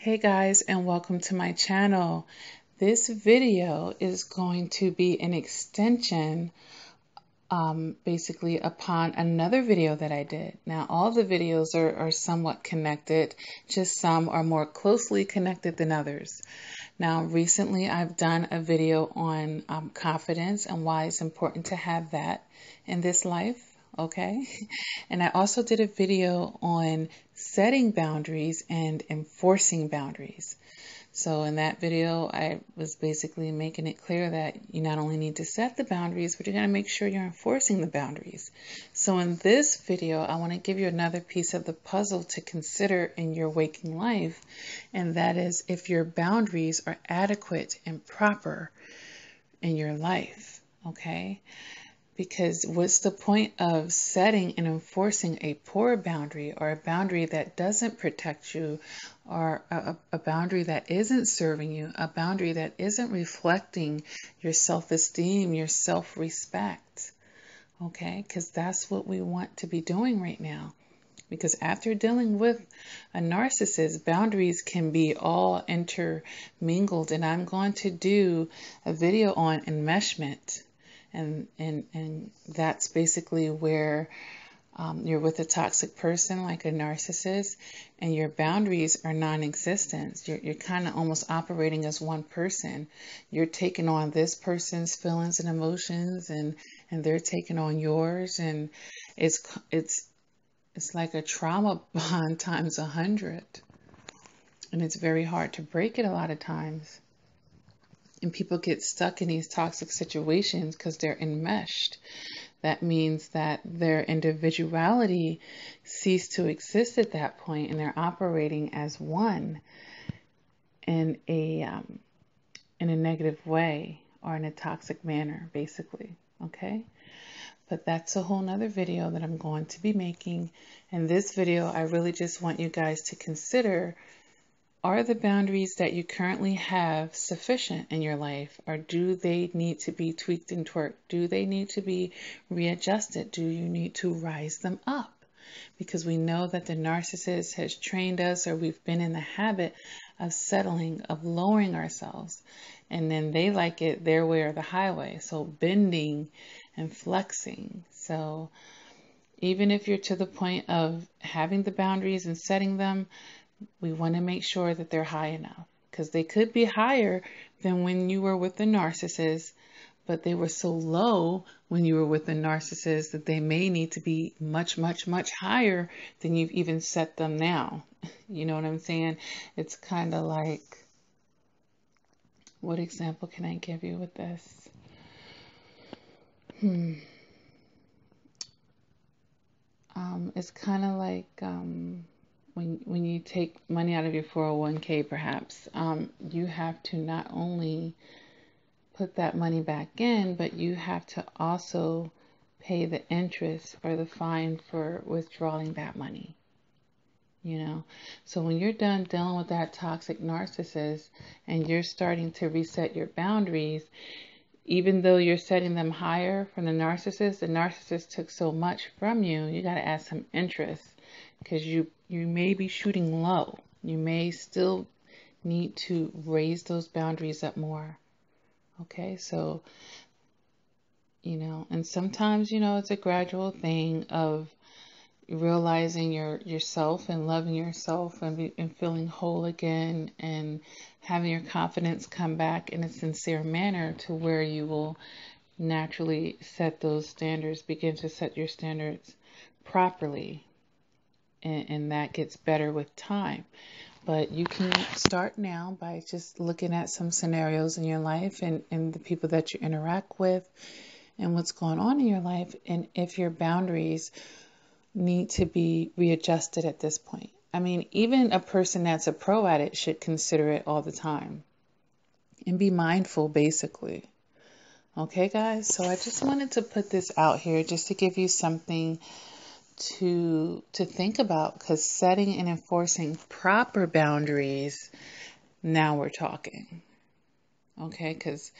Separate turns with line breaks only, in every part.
Hey guys, and welcome to my channel. This video is going to be an extension basically upon another video that I did. Now all the videos are somewhat connected, just some are more closely connected than others. Now recently I've done a video on confidence and why it's important to have that in this life. Okay, and I also did a video on setting boundaries and enforcing boundaries. So in that video, I was basically making it clear that you not only need to set the boundaries, but you got to make sure you're enforcing the boundaries. So in this video, I want to give you another piece of the puzzle to consider in your waking life, and that is if your boundaries are adequate and proper in your life. Okay. Because what's the point of setting and enforcing a poor boundary or a boundary that doesn't protect you or a boundary that isn't serving you, a boundary that isn't reflecting your self-esteem, your self-respect? Okay, because that's what we want to be doing right now. Because after dealing with a narcissist, boundaries can be all intermingled, and I'm going to do a video on enmeshment. And that's basically where you're with a toxic person like a narcissist and your boundaries are non-existent. You're kind of almost operating as one person. You're taking on this person's feelings and emotions and they're taking on yours, and it's like a trauma bond times 100. And it's very hard to break it a lot of times. And people get stuck in these toxic situations because they're enmeshed. That means that their individuality ceased to exist at that point, and they're operating as one in a negative way or in a toxic manner, basically. Okay? But that's a whole nother video that I'm going to be making. In this video, I really just want you guys to consider, are the boundaries that you currently have sufficient in your life, or do they need to be tweaked and twerked? Do they need to be readjusted? Do you need to rise them up? Because we know that the narcissist has trained us, or we've been in the habit of settling, of lowering ourselves. And then they like it their way or the highway. So bending and flexing. So even if you're to the point of having the boundaries and setting them, we want to make sure that they're high enough, because they could be higher than when you were with the narcissist, but they were so low when you were with the narcissist that they may need to be much, much, much higher than you've even set them now. You know what I'm saying? It's kind of like, what example can I give you with this? It's kind of like, when you take money out of your 401k, perhaps, you have to not only put that money back in, but you have to also pay the interest or the fine for withdrawing that money. You know, so when you're done dealing with that toxic narcissist and you're starting to reset your boundaries, even though you're setting them higher from the narcissist took so much from you, you got to add some interest, because you may be shooting low. You may still need to raise those boundaries up more. Okay, so, you know, and sometimes, you know, it's a gradual thing of realizing yourself and loving yourself and feeling whole again, and having your confidence come back in a sincere manner to where you will naturally set those standards, begin to set your standards properly. And that gets better with time. But you can start now by just looking at some scenarios in your life and the people that you interact with and what's going on in your life, and if your boundaries need to be readjusted at this point. I mean, even a person that's a pro at it should consider it all the time and be mindful, basically. Okay, guys? So I just wanted to put this out here just to give you something to think about, because setting and enforcing proper boundaries, now we're talking. Okay, because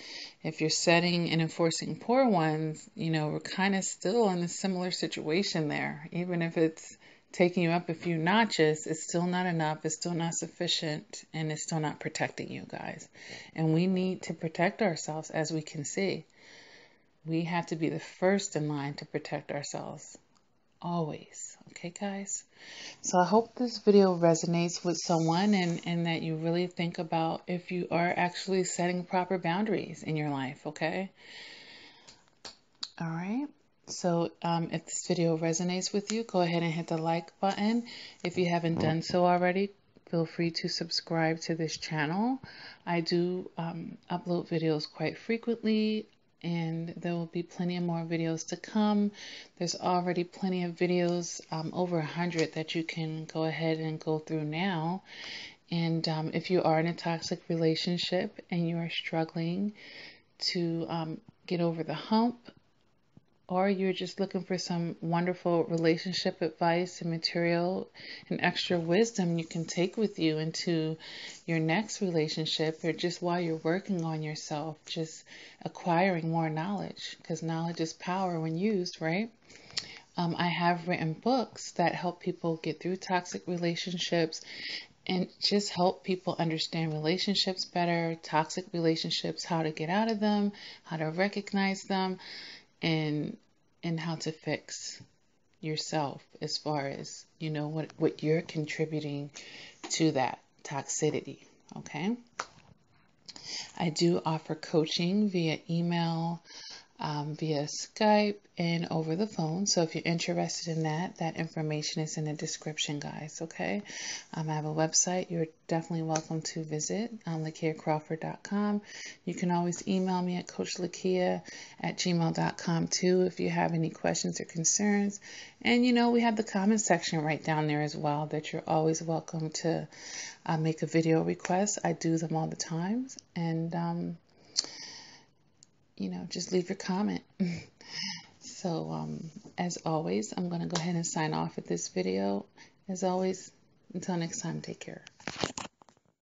if you're setting and enforcing poor ones, you know, we're kind of still in a similar situation there, even if it's taking you up a few notches, it's still not enough, it's still not sufficient, and it's still not protecting you guys. And we need to protect ourselves, as we can see. We have to be the first in line to protect ourselves. Always. Okay, guys? So I hope this video resonates with someone, and that you really think about if you are actually setting proper boundaries in your life, okay? All right. So if this video resonates with you, go ahead and hit the like button. If you haven't done so already, feel free to subscribe to this channel. I do upload videos quite frequently, and there will be plenty of more videos to come. There's already plenty of videos, over 100, that you can go ahead and go through now. And if you are in a toxic relationship and you are struggling to get over the hump, or you're just looking for some wonderful relationship advice and material and extra wisdom you can take with you into your next relationship, or just while you're working on yourself, just acquiring more knowledge, because knowledge is power when used, right? I have written books that help people get through toxic relationships and just help people understand relationships better, toxic relationships, how to get out of them, how to recognize them, and how to fix yourself, as far as, you know, what you're contributing to that toxicity. Okay. I do offer coaching via email, via Skype, and over the phone. So if you're interested in that, that information is in the description, guys. Okay. I have a website you're definitely welcome to visit, LakiaCrawford.com. You can always email me at CoachLakia@gmail.com too if you have any questions or concerns. And you know, we have the comment section right down there as well, that you're always welcome to make a video request. I do them all the time. And you know, just leave your comment. So, as always, I'm going to go ahead and sign off with this video. As always, until next time, take care.